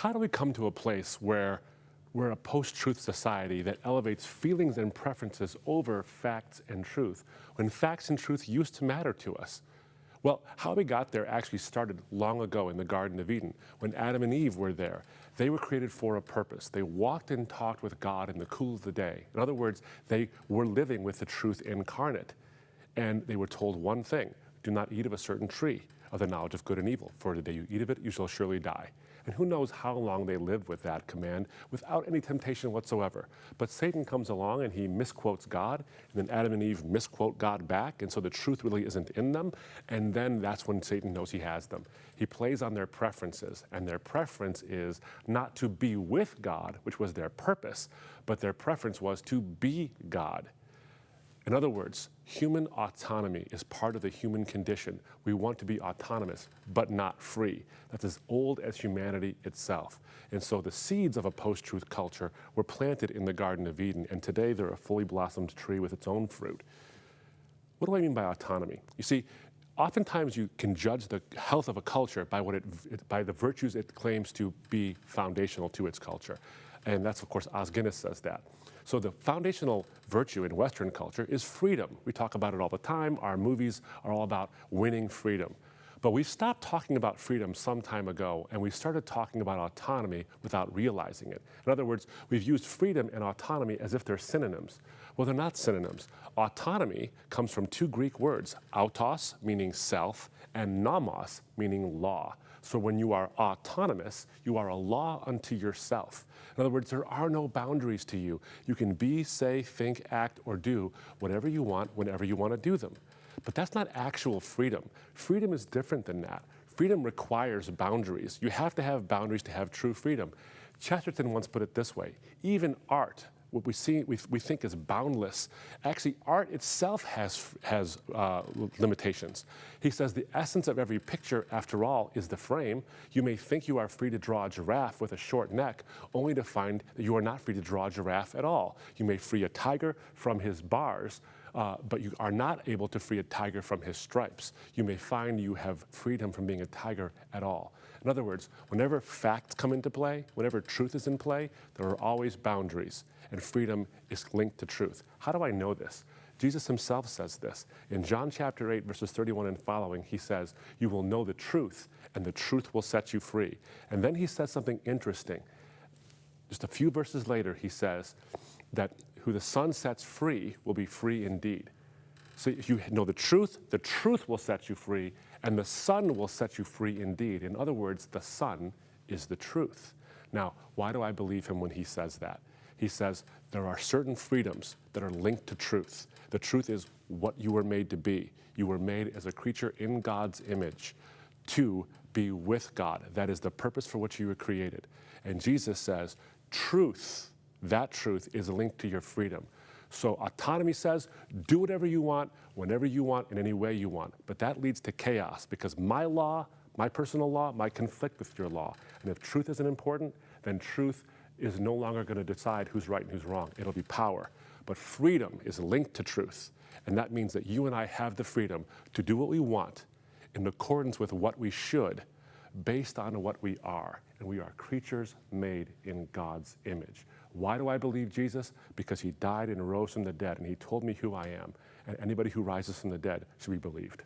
how do we come to a place where we're a post-truth society that elevates feelings and preferences over facts and truth, when facts and truth used to matter to us? Well, how we got there actually started long ago in the Garden of Eden, when Adam and Eve were there. They were created for a purpose. They walked and talked with God in the cool of the day. In other words, they were living with the truth incarnate. And they were told one thing: do not eat of a certain tree of the knowledge of good and evil, for the day you eat of it, you shall surely die. And who knows how long they lived with that command without any temptation whatsoever. But Satan comes along and he misquotes God, and then Adam and Eve misquote God back, and so the truth really isn't in them, and then that's when Satan knows he has them. He plays on their preferences, and their preference is not to be with God, which was their purpose, but their preference was to be God. In other words, human autonomy is part of the human condition. We want to be autonomous, but not free. That's as old as humanity itself. And so the seeds of a post-truth culture were planted in the Garden of Eden, and today they're a fully blossomed tree with its own fruit. What do I mean by autonomy? You see, oftentimes you can judge the health of a culture by by the virtues it claims to be foundational to its culture. And that's, of course, Os Guinness says that. So the foundational virtue in Western culture is freedom. We talk about it all the time. Our movies are all about winning freedom. But we stopped talking about freedom some time ago, and we started talking about autonomy without realizing it. In other words, we've used freedom and autonomy as if they're synonyms. Well, they're not synonyms. Autonomy comes from two Greek words: autos, meaning self, and nomos, meaning law. So when you are autonomous, you are a law unto yourself. In other words, there are no boundaries to you. You can be, say, think, act, or do whatever you want whenever you want to do them. But that's not actual freedom. Freedom is different than that. Freedom requires boundaries. You have to have boundaries to have true freedom. Chesterton once put it this way: even art, what we think is boundless, actually art itself has limitations. He says the essence of every picture, after all, is the frame. You may think you are free to draw a giraffe with a short neck, only to find that you are not free to draw a giraffe at all. You may free a tiger from his bars, but you are not able to free a tiger from his stripes. You may find you have freedom from being a tiger at all. In other words, whenever facts come into play, whenever truth is in play, there are always boundaries, and freedom is linked to truth. How do I know this? Jesus himself says this. In John chapter 8, verses 31 and following, he says, "You will know the truth, and the truth will set you free." And then he says something interesting. Just a few verses later, he says that who the Son sets free will be free indeed. So if you know the truth will set you free, and the Son will set you free indeed. In other words, the Son is the truth. Now, why do I believe him when he says that? He says there are certain freedoms that are linked to truth. The truth is what you were made to be. You were made as a creature in God's image to be with God. That is the purpose for which you were created. And Jesus says truth, that truth is linked to your freedom. So autonomy says, do whatever you want, whenever you want, in any way you want. But that leads to chaos, because my law, my personal law, might conflict with your law. And if truth isn't important, then truth is no longer going to decide who's right and who's wrong. It'll be power. But freedom is linked to truth. And that means that you and I have the freedom to do what we want in accordance with what we should, based on what we are. And we are creatures made in God's image. Why do I believe Jesus? Because he died and rose from the dead, and he told me who I am. And anybody who rises from the dead should be believed.